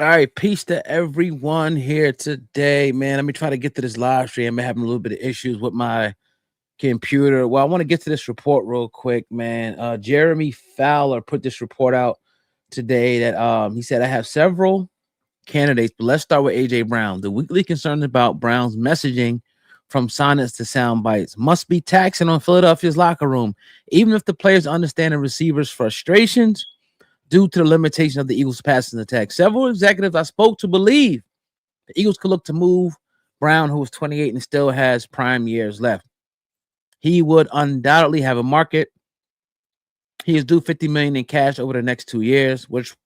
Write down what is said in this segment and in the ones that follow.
All right, peace to everyone here today, man. Let me try to get to this live stream. I'm having a little bit of issues with my computer. Well, I want to get to this report real quick, man. Jeremy Fowler put this report out today that he said I have several candidates, but let's start with AJ Brown. The weekly concerns about Brown's messaging from sonnets to sound bites must be taxing on Philadelphia's locker room, even if the players understand the receivers' frustrations due to the limitation of the Eagles' passing attack. Several executives I spoke to believe the Eagles could look to move Brown, who is 28 and still has prime years left. He would undoubtedly have a market. He is due $50 million in cash over the next 2 years, which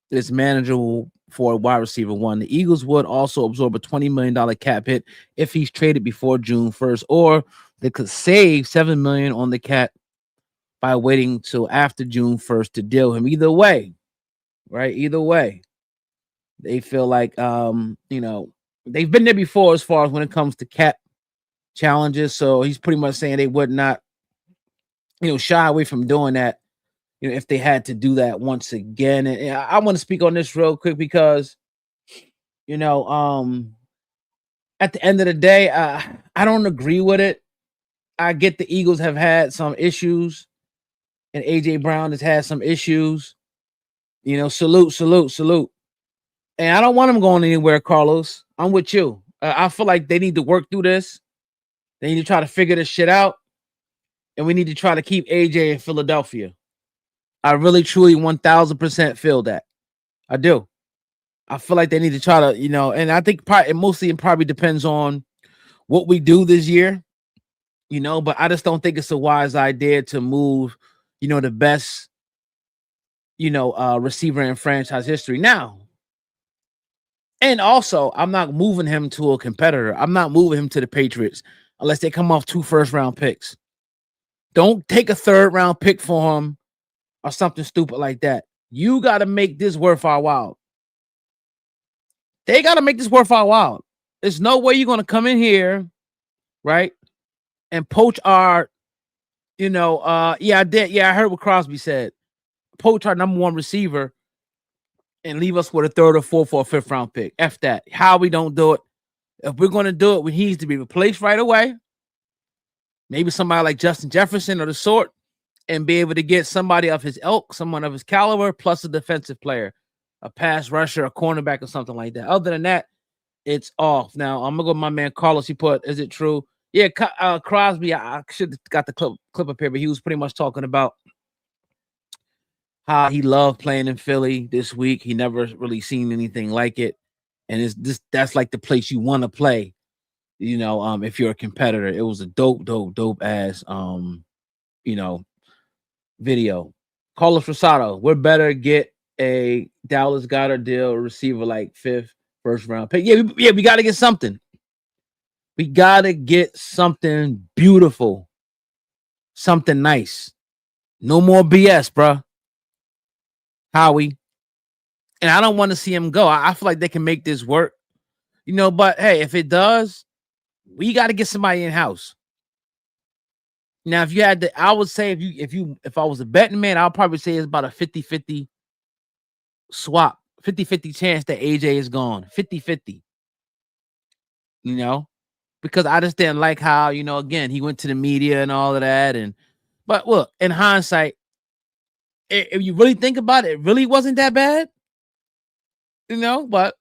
is manageable for a wide receiver one. The Eagles would also absorb a $20 million cap hit if he's traded before June 1st, or they could save $7 million on the cap by waiting till after June 1st to deal him. Either way, right? Either way, they feel like they've been there before as far as when it comes to cap challenges. So he's pretty much saying they would not, shy away from doing that, if they had to do that once again. And I want to speak on this real quick because, at the end of the day, I don't agree with it. I get the Eagles have had some issues, and AJ Brown has had some issues. Salute. And I don't want him going anywhere, Carlos. I'm with you. I feel like they need to work through this. They need to try to figure this shit out. And we need to try to keep AJ in Philadelphia. I really, truly 1000% feel that. I do. I feel like they need to try to, and I think it probably depends on what we do this year, but I just don't think it's a wise idea to move, the best, receiver in franchise history now. And also, I'm not moving him to a competitor. I'm not moving him to the Patriots unless they come off 2 first-round picks. Don't take a 3rd-round pick for him or something stupid like that. You got to make this worth our while. They got to make this worth our while. There's no way you're going to come in here, right, and poach our, I did. Yeah, I heard what Crosby said. Poach our number 1 receiver and leave us with a 3rd or 4th or 5th round pick. F that. How we don't do it. If we're going to do it, he needs to be replaced right away. Maybe somebody like Justin Jefferson or the sort, and be able to get somebody of his ilk, someone of his caliber, plus a defensive player, a pass rusher, a cornerback, or something like that. Other than that, it's off. Now, I'm going to go with my man Carlos. He put, is it true? Yeah, Crosby, I should have got the clip up here, but he was pretty much talking about how he loved playing in Philly this week. He never really seen anything like it. And that's like the place you want to play, if you're a competitor. It was a dope ass video. Carlos Rosado, we're better get a Dallas Goedert deal receiver like 5th first round pick. Yeah, we got to get something. We got to get something beautiful, something nice. No more BS, bro. Howie. And I don't want to see him go. I feel like they can make this work, but hey, if it does, we got to get somebody in house. Now, if you had to, I would say if I was a betting man, I'll probably say it's about a 50-50 swap, 50-50 chance that AJ is gone. 50-50. Because I just didn't like how, again, he went to the media and all of that. But look, in hindsight, if you really think about it, it really wasn't that bad. But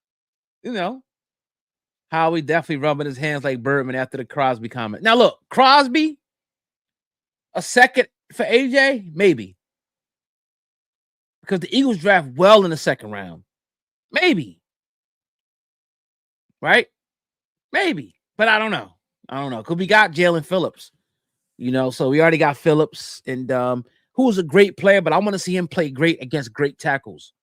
Howie definitely rubbing his hands like Birdman after the Crosby comment. Now, look, Crosby, a second for AJ, maybe. Because the Eagles draft well in the 2nd round. Maybe. Right? Maybe. But I don't know. Because we got Jalen Phillips. So we already got Phillips, and who's a great player, but I want to see him play great against great tackles.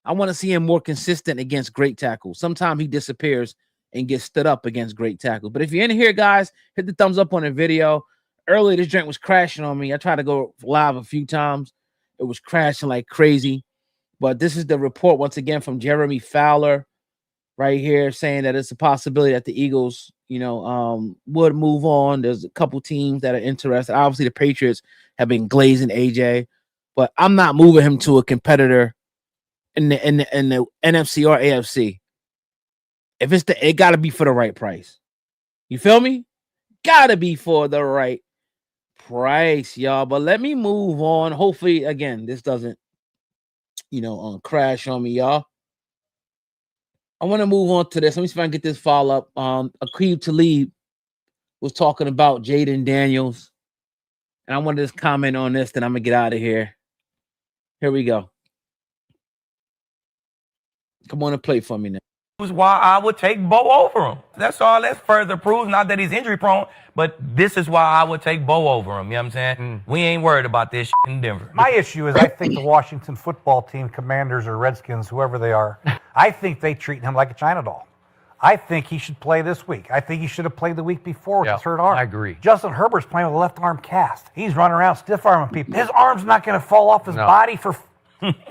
I want to see him more consistent against great tackles. Sometimes he disappears and gets stood up against great tackles. But if you're in here, guys, hit the thumbs up on the video. Earlier, this drink was crashing on me. I tried to go live a few times. It was crashing like crazy. But this is the report, once again, from Jeremy Fowler right here, saying that it's a possibility that the Eagles, would move on. There's a couple teams that are interested. Obviously, the Patriots have been glazing AJ. But I'm not moving him to a competitor in the NFC or AFC. If it's it got to be for the right price. You feel me? Got to be for the right price, y'all. But let me move on. Hopefully, again, this doesn't, crash on me, y'all. I want to move on to this. Let me see if I can get this follow up. Aqib Talib was talking about Jayden Daniels, and I wanted to comment on this. Then I'm gonna get out of here. Here we go. Come on and play for me now. Why I would take Bo over him. That's all. That's further proof. Not that he's injury prone, but this is why I would take Bo over him. You know what I'm saying? We ain't worried about this shit in Denver. My issue is I think the Washington football team, Commanders or Redskins, whoever they are, I think they treat him like a China doll. I think he should play this week. I think he should have played the week before with his hurt arm. I agree. Justin Herbert's playing with a left arm cast. He's running around stiff arming people. His arm's not going to fall off his body for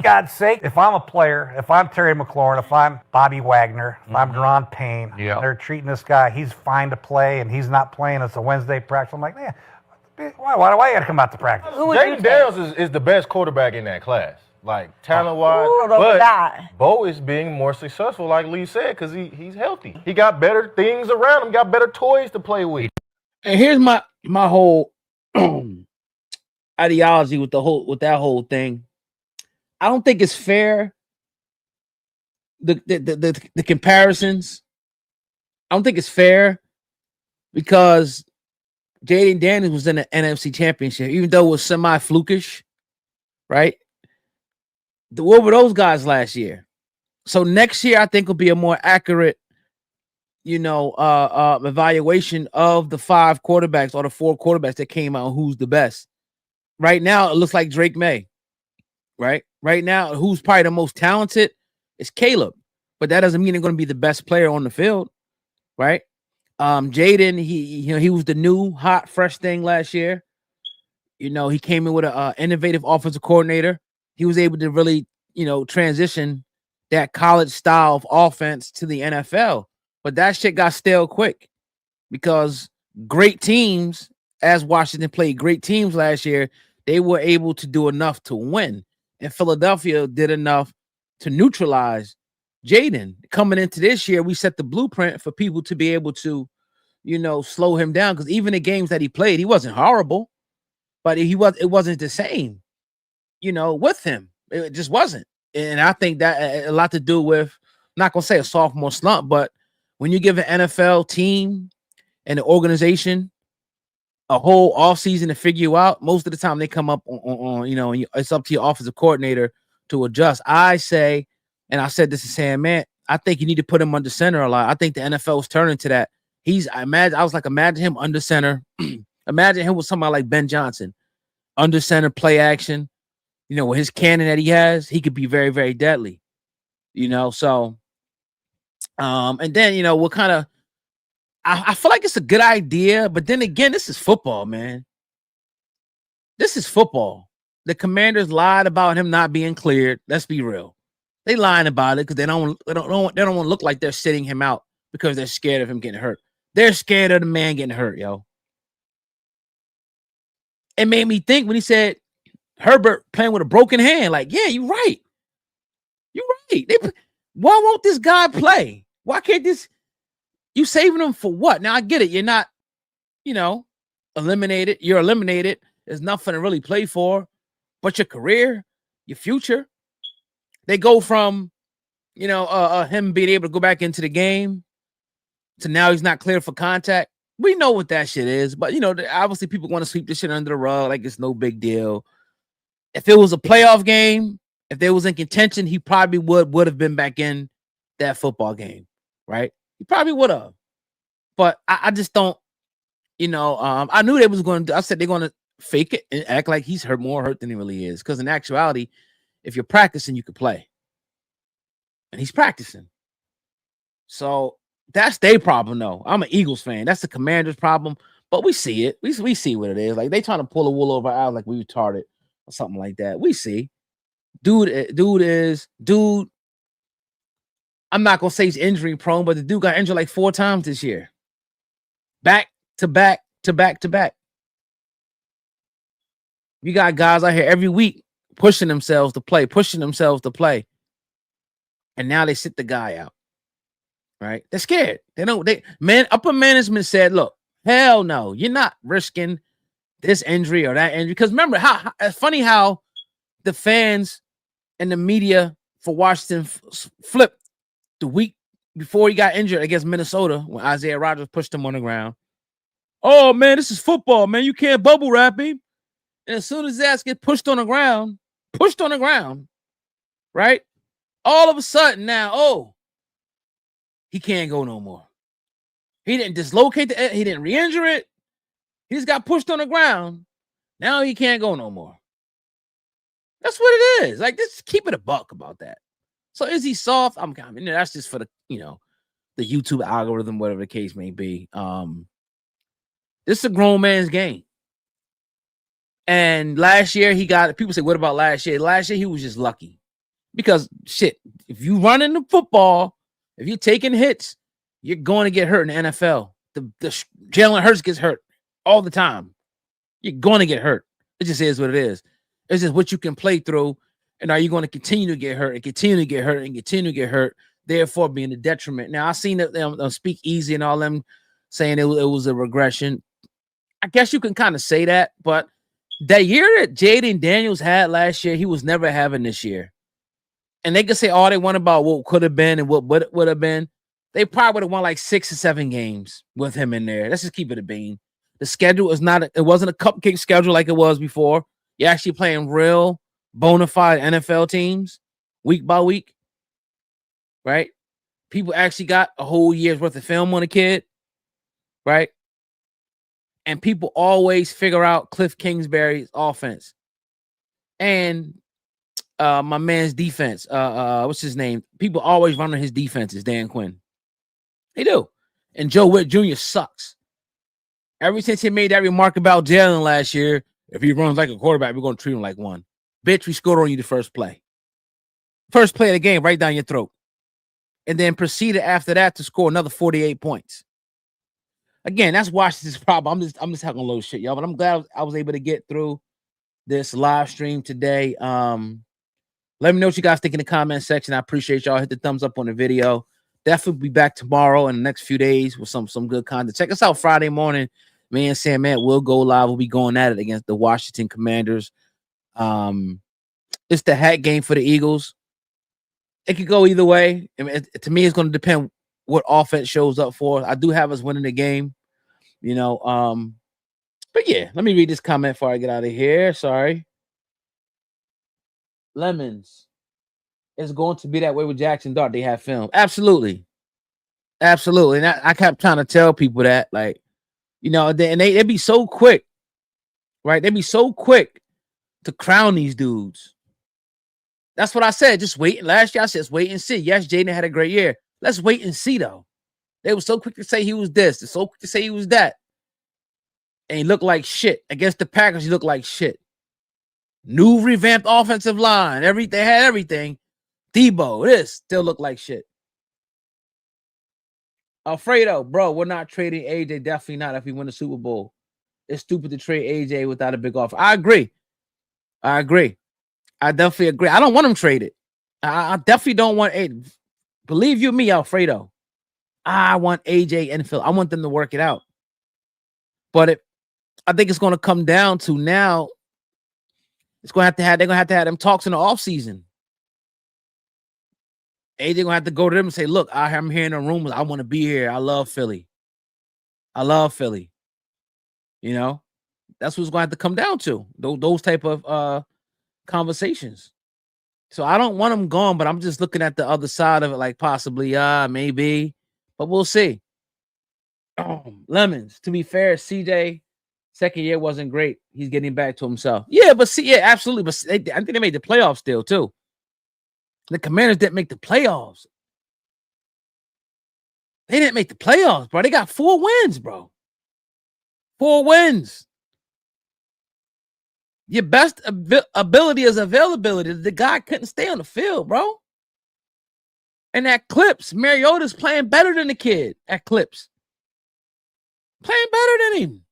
God's sake. If I'm a player, if I'm Terry McLaurin, if I'm Bobby Wagner, if I'm Deron Payne, they're treating this guy, he's fine to play, and he's not playing. It's a Wednesday practice. I'm like, man, why do I got to come out to practice? Jayden Daniels is the best quarterback in that class, like talent-wise. But Bo is being more successful, like Lee said, because he's healthy. He got better things around him, got better toys to play with. And here's my whole ideology with that whole thing. I don't think it's fair. The comparisons. I don't think it's fair because Jayden Daniels was in the NFC Championship, even though it was semi-flukish, right? What were those guys last year? So next year, I think will be a more accurate, evaluation of the 5 quarterbacks or the 4 quarterbacks that came out. Who's the best? Right now, it looks like Drake May. Right now, who's probably the most talented is Caleb, but that doesn't mean they're going to be the best player on the field, right? Jayden, he was the new hot fresh thing last year. He came in with an innovative offensive coordinator. He was able to really, transition that college style of offense to the NFL, but that shit got stale quick because great teams, as Washington played great teams last year, they were able to do enough to win. And Philadelphia did enough to neutralize Jayden. Coming into this year, we set the blueprint for people to be able to, slow him down. Because even the games that he played, he wasn't horrible, but it wasn't the same, with him. It just wasn't. And I think that a lot to do with, I'm not gonna say a sophomore slump, but when you give an NFL team and the organization a whole offseason to figure you out, most of the time they come up on it's up to your offensive coordinator to adjust. I say, and I said this to Sam, man, I think you need to put him under center a lot. I think the NFL is turning to that. Imagine him under center. Imagine him with somebody like Ben Johnson, under center play action. With his cannon that he has, he could be very, very deadly. So, and then what kind of. I feel like it's a good idea, but then again, this is football, man. This is football. The Commanders lied about him not being cleared. Let's be real. They lying about it because they don't want to look like they're sitting him out because they're scared of him getting hurt. They're scared of the man getting hurt, yo. It made me think when he said Herbert playing with a broken hand. Like, yeah, you're right. You're right. Why won't this guy play? Why can't this? You saving them for what? Now I get it. You're not, eliminated. You're eliminated. There's nothing to really play for, but your career, your future. They go from, him being able to go back into the game to now he's not cleared for contact. We know what that shit is, but obviously people want to sweep this shit under the rug like it's no big deal. If it was a playoff game, if they was in contention, he probably would have been back in that football game, right? He probably would have, but I just don't, I knew they was going to, I said they're going to fake it and act like he's more hurt than he really is. Because in actuality, if you're practicing, you could play. And he's practicing. So that's their problem, though. I'm an Eagles fan. That's the Commanders' problem. But we see it. We see what it is. Like they trying to pull the wool over our eyes like we retarded or something like that. We see. Dude. I'm not gonna say he's injury prone, but the dude got injured like 4 times this year. Back to back to back to back. You got guys out here every week pushing themselves to play. And now they sit the guy out. Right? They're scared. Upper management said, look, hell no, you're not risking this injury or that injury. Because remember, it's funny how the fans and the media for Washington flipped the week before he got injured against Minnesota when Isaiah Rodgers pushed him on the ground. Oh, man, this is football, man. You can't bubble wrap him. And as soon as his ass gets pushed on the ground, right? All of a sudden now, he can't go no more. He didn't dislocate he didn't re-injure it. He just got pushed on the ground. Now he can't go no more. That's what it is. Like, just keep it a buck about that. So is he soft? That's just for the YouTube algorithm, whatever the case may be. This is a grown man's game. And last year people say, what about last year? Last year he was just lucky. Because shit, if you run into football, if you're taking hits, you're going to get hurt in the NFL. The Jalen Hurts gets hurt all the time. You're going to get hurt. It just is what it is. It's just what you can play through. And are you going to continue to get hurt and continue to get hurt and continue to get hurt, therefore being a detriment? Now, I've seen them speak easy and all them saying it was a regression. I guess you can kind of say that, but that year that Jayden Daniels had last year, he was never having this year. And they could say all they want about what could have been and what would have been. They probably would have won like 6 or 7 games with him in there. Let's just keep it a bean. The schedule it wasn't a cupcake schedule like it was before. You're actually playing real bona fide NFL teams week by week, right? People actually got a whole year's worth of film on a kid, right? And people always figure out Cliff Kingsbury's offense and my man's defense. What's his name? People always run on his defenses, Dan Quinn. They do. And Joe Witt Jr. sucks. Ever since he made that remark about Jalen last year, if he runs like a quarterback, we're going to treat him like one. Bitch, we scored on you the first play. First play of the game, right down your throat. And then proceeded after that to score another 48 points. Again, that's Washington's problem. I'm just talking a little shit, y'all. But I'm glad I was able to get through this live stream today. Let me know what you guys think in the comment section. I appreciate y'all. Hit the thumbs up on the video. Definitely be back tomorrow in the next few days with some good content. Check us out Friday morning. Me and Sam Matt will go live. We'll be going at it against the Washington Commanders. It's the hat game for the Eagles. It could go either way. I mean, to me, it's going to depend what offense shows up for. I do have us winning the game, But yeah, let me read this comment before I get out of here. Sorry. Lemons. It's going to be that way with Jackson Dart. They have film. Absolutely. And I kept trying to tell people that, like, they'd be so quick, right? They'd be so quick to crown these dudes. That's what I said. Just wait. Last year I said, wait and see. Yes, Jayden had a great year. Let's wait and see, though. They were so quick to say he was this. They're so quick to say he was that. And he looked like shit. Against the Packers, he looked like shit. New revamped offensive line. They had everything. Debo, this still looked like shit. Alfredo, bro, we're not trading AJ. Definitely not if we win the Super Bowl. It's stupid to trade AJ without a big offer. I agree. I definitely agree. I don't want him traded. I definitely don't want AJ. Believe you me, Alfredo. I want AJ and Phil. I want them to work it out. But I think it's going to come down to now. They're going to have to have them talks in the offseason. AJ gonna have to go to them and say, look, I'm hearing the rumors. I want to be here. I love Philly. That's what's going to have to come down to. Those type of conversations. So I don't want him gone, but I'm just looking at the other side of it, like possibly, maybe, but we'll see. Lemons. To be fair, CJ second year wasn't great. He's getting back to himself. Yeah, but absolutely. But I think they made the playoffs still too. The Commanders didn't make the playoffs. They didn't make the playoffs, bro. They got 4 wins, bro. 4 wins. Your best ability is availability. The guy couldn't stay on the field, bro. And at Clips, Mariota's playing better than the kid at Clips. Playing better than him.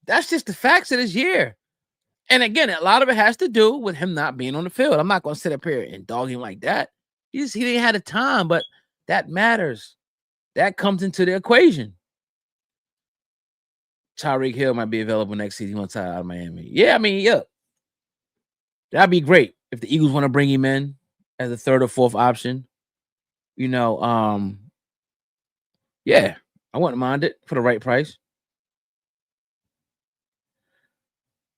That's just the facts of this year. And again, a lot of it has to do with him not being on the field. I'm not going to sit up here and dog him like that. He didn't have the time, but that matters. That comes into the equation. Tyreek Hill might be available next season. He wants out of Miami. Yeah, I mean, yeah. That'd be great if the Eagles want to bring him in as a third or fourth option. You know, yeah, I wouldn't mind it for the right price.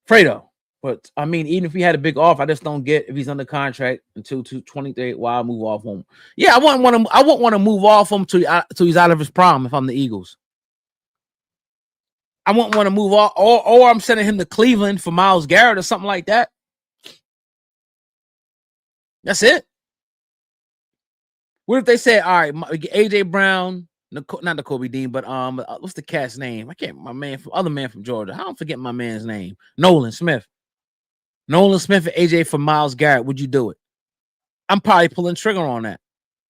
Fredo. But I mean, even if he had a big offer, I just don't get if he's under contract until 2023. Why move off him? Yeah, I wouldn't want to move off him till he's out of his prime. If I'm the Eagles, I wouldn't want to move off, or I'm sending him to Cleveland for Myles Garrett or something like that. That's it. What if they say, all right, AJ Brown, not N'Kobe Dean, but what's the cat's name? I can't. Other man from Georgia. I don't forget my man's name. Nolan Smith and AJ for Myles Garrett. Would you do it? I'm probably pulling trigger on that.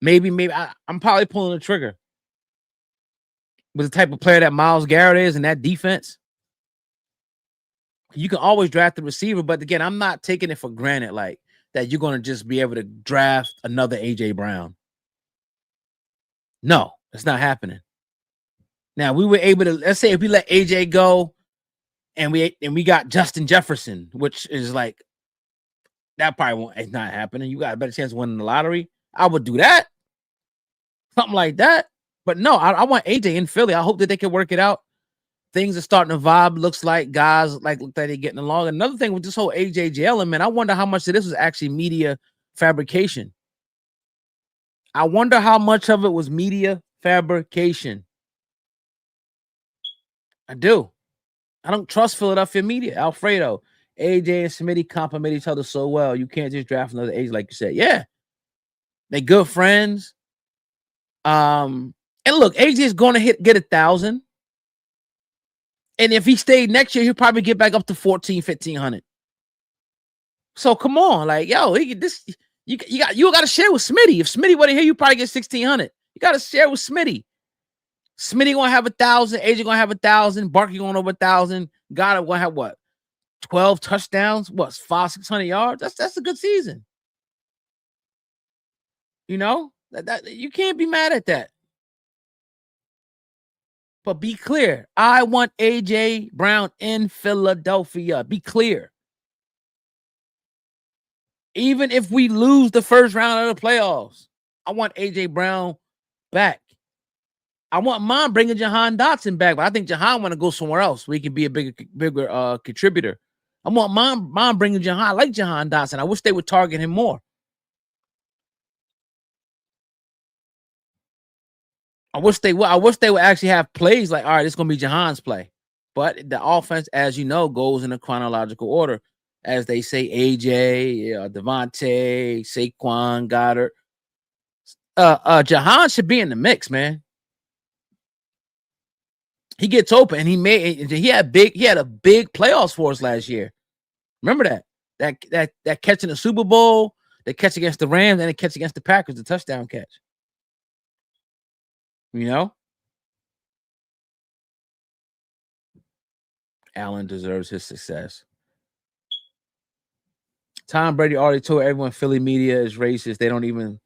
Maybe I'm probably pulling the trigger. With the type of player that Myles Garrett is and that defense, you can always draft the receiver. But again, I'm not taking it for granted like that you're going to just be able to draft another AJ Brown. No, it's not happening. Now we were able to, let's say if we let AJ go and we got Justin Jefferson, which is like that probably won't, it's not happening. You got a better chance of winning the lottery. I would do that. Something like that. But no, I want AJ in Philly. I hope that they can work it out. Things are starting to vibe. Looks like guys look like they're getting along. Another thing with this whole AJ Jalen, man, I wonder how much of this was actually media fabrication. I wonder how much of it was media fabrication. I do. I don't trust Philadelphia media. Alfredo, AJ and Smitty compliment each other so well. You can't just draft another AJ like you said. Yeah. They good friends. And look, AJ is going to get 1,000. And if he stayed next year, he'll probably get back up to 1,500. So come on, like, yo, you got to share with Smitty. If Smitty wasn't here, you probably get 1,600. You got to share with Smitty. Smitty gonna have 1,000. AJ gonna have 1,000. Barkley going over 1,000. Gotta gonna have what? 12 touchdowns. What? 500-600 yards. That's a good season. You know that you can't be mad at that. But be clear. I want AJ Brown in Philadelphia. Be clear. Even if we lose the first round of the playoffs, I want AJ Brown back. I want mine bringing Jahan Dotson back, but I think Jahan want to go somewhere else where he can be a bigger contributor. I want mine bringing Jahan. I like Jahan Dotson. I wish they would target him more. I wish they would actually have plays like, all right, it's going to be Jahan's play. But the offense, as you know, goes in a chronological order. As they say, AJ, Devontae, Saquon, Goddard. Jahan should be in the mix, man. He gets open, and he had a big playoffs for us last year. Remember that catch in the Super Bowl, the catch against the Rams, and the catch against the Packers, the touchdown catch. You know, Allen deserves his success. Tom Brady already told everyone Philly media is racist. They don't even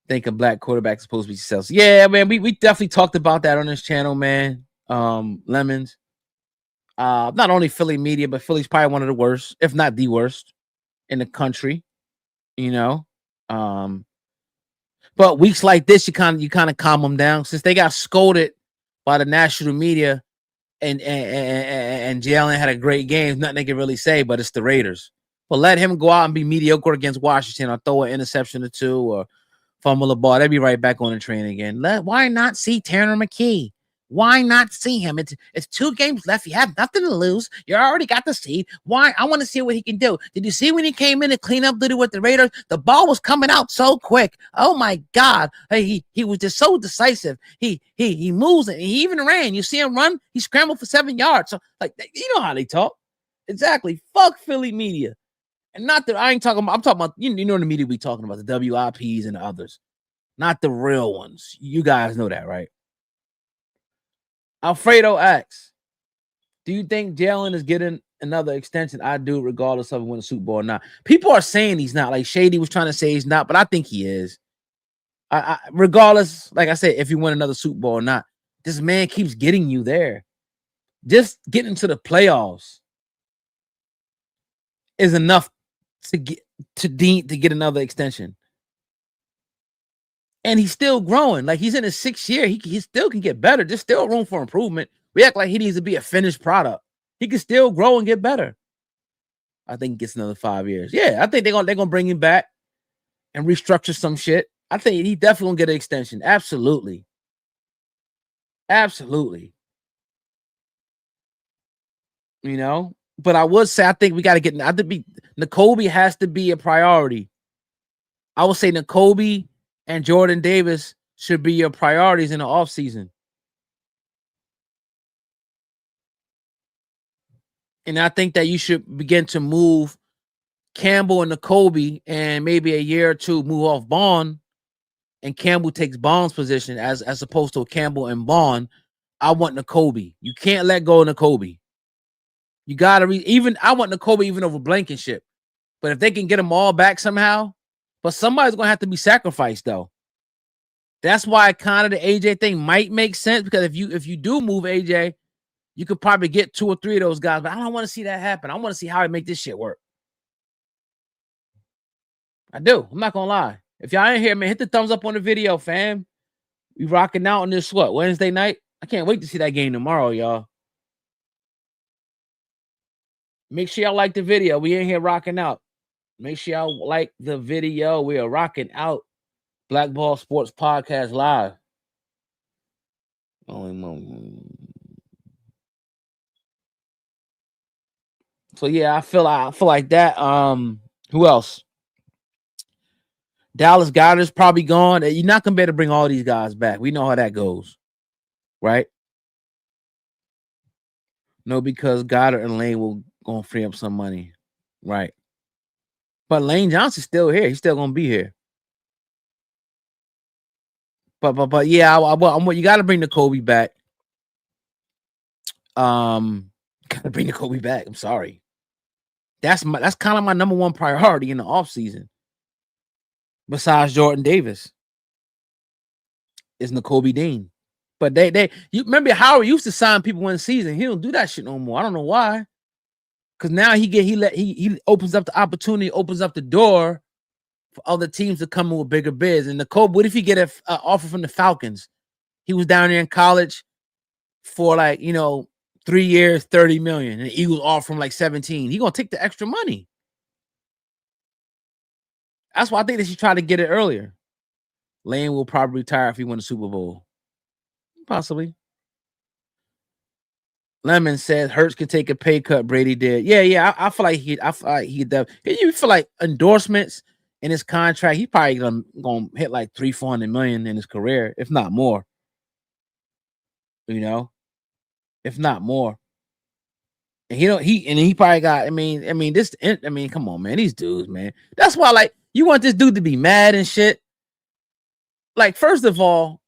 think a black quarterback is supposed to be successful. Yeah, man, we definitely talked about that on this channel, man. Lemons. Not only Philly media, but Philly's probably one of the worst, if not the worst, in the country. You know, but weeks like this, you kind of calm them down since they got scolded by the national media, and Jaylen had a great game. Nothing they can really say, but it's the Raiders. But let him go out and be mediocre against Washington, or throw an interception or two, or fumble the ball. They'll be right back on the train again. Why not see Tanner McKee? Why not see him? It's 2 games left. You have nothing to lose. You already got the seed. Why? I want to see what he can do. Did you see when he came in and clean up duty with the Raiders? The ball was coming out so quick. Oh my God. He was just so decisive. He moves and he even ran. You see him run, he scrambled for 7 yards. So like, you know how they talk. Exactly. Fuck Philly media. And not that I ain't talking about, I'm talking about, you know the media we talking about, the WIPs and the others. Not the real ones. You guys know that, right? Alfredo asks, do you think Jaylen is getting another extension, I do, regardless of winning a Super Bowl or not. People are saying he's not. Like Shady was trying to say he's not, but I think he is. Regardless, like I said, if you win another Super Bowl or not, this man keeps getting you there. Just getting to the playoffs is enough to get another extension. And he's still growing. Like, he's in his 6th year. He still can get better. There's still room for improvement. We act like he needs to be a finished product. He can still grow and get better. I think he gets another 5 years. Yeah, I think they're gonna bring him back and restructure some shit. I think he definitely gonna get an extension. Absolutely. Absolutely. You know, but I would say I think we got to get. I think Nakobe has to be a priority. I would say Nakobe and Jordan Davis should be your priorities in the offseason. And I think that you should begin to move Campbell and Nakobe, and maybe a year or two move off Bond, and Campbell takes Bond's position as opposed to Campbell and Bond. I want Nakobe. You can't let go of Nakobe. You gotta I want Nakobe even over Blankenship. But if they can get them all back somehow, but somebody's gonna have to be sacrificed though. That's why kind of the AJ thing might make sense, because if you do move AJ, you could probably get 2 or 3 of those guys. But I don't want to see that happen. I want to see how I make this shit work. I do. I'm not gonna lie. If y'all ain't here, man, hit the thumbs up on the video, fam. We rocking out on this Wednesday night. I can't wait to see that game tomorrow, y'all. Make sure y'all like the video. We in here rocking out. Make sure y'all like the video. We are rocking out. Black Ball Sports Podcast Live. So yeah, I feel like that. Who else? Dallas Goedert's probably gone. You're not gonna be able to bring all these guys back. We know how that goes, right? No, because Goddard and Lane will gonna free up some money, right? But Lane Johnson's still here. He's still gonna be here. But yeah, you got to bring the Kobe back. Got to bring the Kobe back. I'm sorry. That's kind of my number one priority in the offseason. Besides Jordan Davis, is Nakobe Dean. But you remember Howard used to sign people in season. He don't do that shit no more. I don't know why. Because now he opens up the opportunity, opens up the door for other teams to come in with bigger bids. And Nakobe, what if he get an offer from the Falcons? He was down there in college for 3 years, $30 million, and the Eagles offer him 17. He gonna take the extra money. That's why I think they should try to get it earlier. Lane will probably retire if he wins a Super Bowl. Possibly. Lemon says Hurts could take a pay cut. Brady did. Yeah. I feel like he does. You feel like endorsements in his contract, he probably gonna hit like $300-400 million in his career, if not more. You know, if not more. And he probably got. Come on, man. These dudes, man. That's why, you want this dude to be mad and shit. First of all,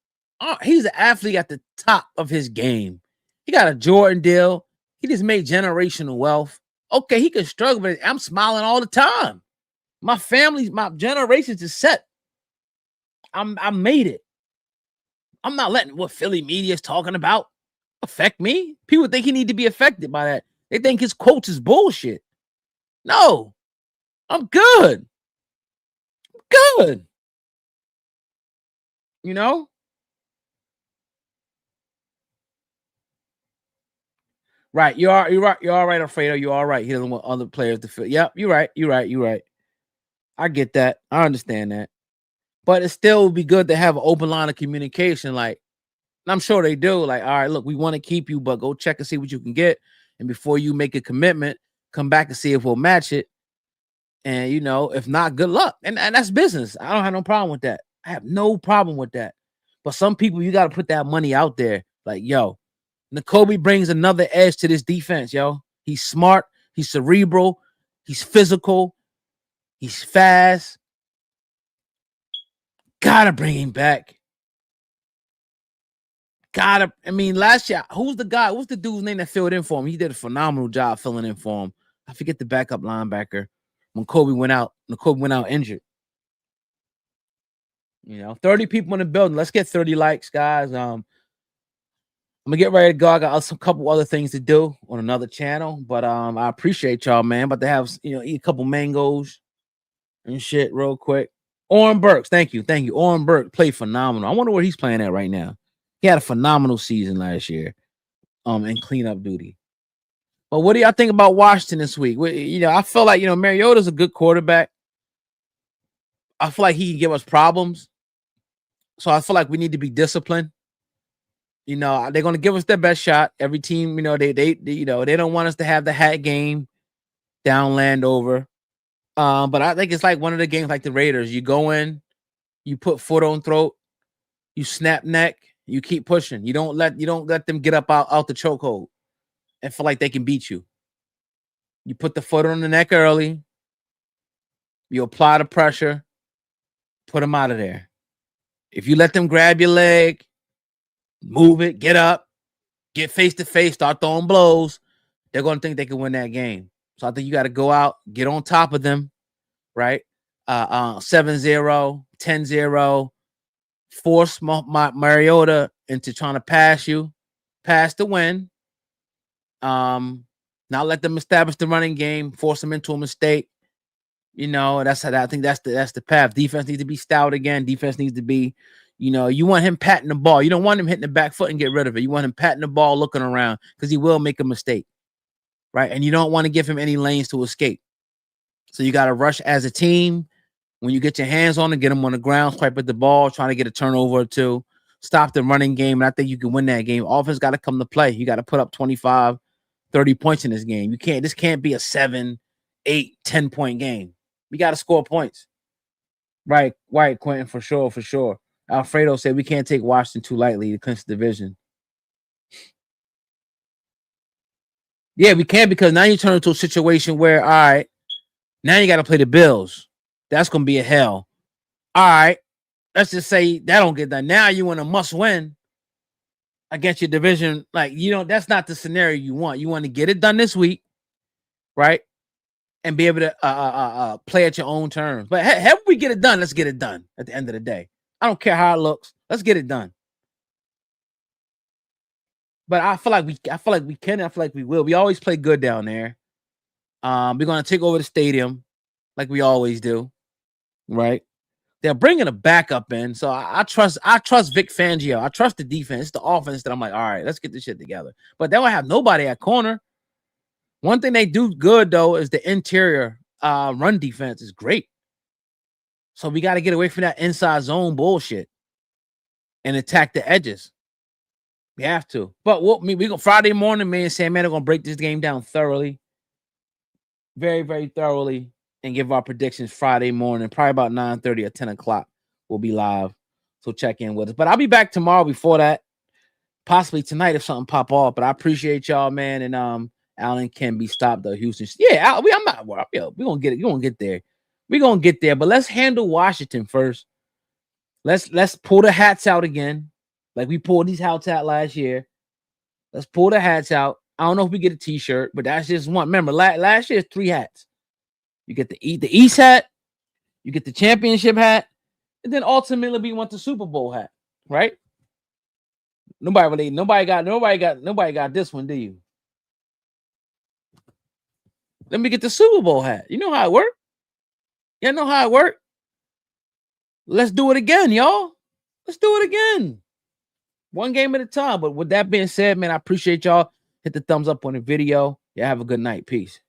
he's an athlete at the top of his game. He got a Jordan deal. He just made generational wealth. Okay, he could struggle, but I'm smiling all the time. My generations is set. I made it. I'm not letting what Philly media is talking about affect me. People think he need to be affected by that. They think his quotes is bullshit. No, I'm good. Good. You know? Right. You're right. You're all right, Alfredo. You're all right. He doesn't want other players to feel. Yep, you're right. You're right. I get that. I understand that. But it still would be good to have an open line of communication. I'm sure they do. All right, look, we want to keep you, but go check and see what you can get. And before you make a commitment, come back and see if we'll match it. And, if not, good luck. And that's business. I don't have no problem with that. I have no problem with that. But some people, you got to put that money out there. Yo, Nakobe brings another edge to this defense, yo. He's smart. He's cerebral. He's physical. He's fast. Gotta bring him back. gotta. I mean, last year, who's the guy? What's the dude's name that filled in for him? He did a phenomenal job filling in for him. I forget the backup linebacker when Kobe went out. When Kobe went out injured. 30 people in the building. Let's get 30 likes, guys. I'm gonna get ready to go. I got a couple other things to do on another channel, but I appreciate y'all, man. About to have eat a couple mangoes and shit real quick. Oren Burks, thank you. Oren Burks played phenomenal. I wonder where he's playing at right now. He had a phenomenal season last year, in cleanup duty. But what do y'all think about Washington this week? I feel like Mariota's a good quarterback. I feel like he can give us problems. So I feel like we need to be disciplined. They're going to give us their best shot. Every team, they don't want us to have the hat game down Landover. But I think it's like one of the games like the Raiders. You go in, you put foot on throat, you snap neck, you keep pushing. You don't let them get up out the chokehold and feel like they can beat you. You put the foot on the neck early. You apply the pressure, put them out of there. If you let them grab your leg, move it, get up, get face to face, start throwing blows, they're going to think they can win that game. So I think you got to go out, get on top of them, right? 7-0, 10-0, force Mariota into trying to pass to win. Not let them establish the running game, force them into a mistake. That's how I think that's the path. Defense needs to be stout again. Defense needs to be, you want him patting the ball. You don't want him hitting the back foot and get rid of it. You want him patting the ball, looking around, because he will make a mistake, right? And you don't want to give him any lanes to escape. So you got to rush as a team. When you get your hands on it, get him on the ground, swipe at the ball, trying to get a turnover or two, stop the running game, and I think you can win that game. Offense got to come to play. You got to put up 25, 30 points in this game. This can't be a 7, 8, 10-point game. We got to score points. Right, Quentin, for sure. Alfredo said we can't take Washington too lightly to clinch the division. Yeah, we can, because now you turn into a situation where, all right, now you got to play the Bills. That's going to be a hell. All right, let's just say that don't get done. Now you want a must-win against your division. That's not the scenario you want. You want to get it done this week, right? And be able to play at your own terms. But have we get it done, let's get it done at the end of the day. I don't care how it looks. Let's get it done. But I feel like we can. I feel like we will. We always play good down there. We're going to take over the stadium like we always do, right? They're bringing a backup in, so I trust Vic Fangio. I trust the defense. It's the offense that I'm like, all right, let's get this shit together. But they don't have nobody at corner. One thing they do good, though, is the interior run defense is great. So we got to get away from that inside zone bullshit and attack the edges. We have to. But we go Friday morning, me and Sam Man are going to break this game down thoroughly. Very, very thoroughly, and give our predictions Friday morning, probably about 9:30 or 10 o'clock. We'll be live. So check in with us. But I'll be back tomorrow before that. Possibly tonight if something pop off. But I appreciate y'all, man. And Allen can be stopped though. Houston. Yeah, I'm not. We're gonna get it. You're gonna get there. We're gonna get there. But let's handle Washington first. Let's pull the hats out again, like we pulled these hats out last year. Let's pull the hats out. I don't know if we get a T-shirt, but that's just one. Remember, last year's 3 hats. You get the East hat, you get the championship hat, and then ultimately we want the Super Bowl hat, right? Nobody got this one, do you? Let me get the Super Bowl hat. You know how it works. Y'all know how it works. Let's do it again, y'all. Let's do it again. One game at a time. But with that being said, man, I appreciate y'all. Hit the thumbs up on the video. Y'all have a good night. Peace.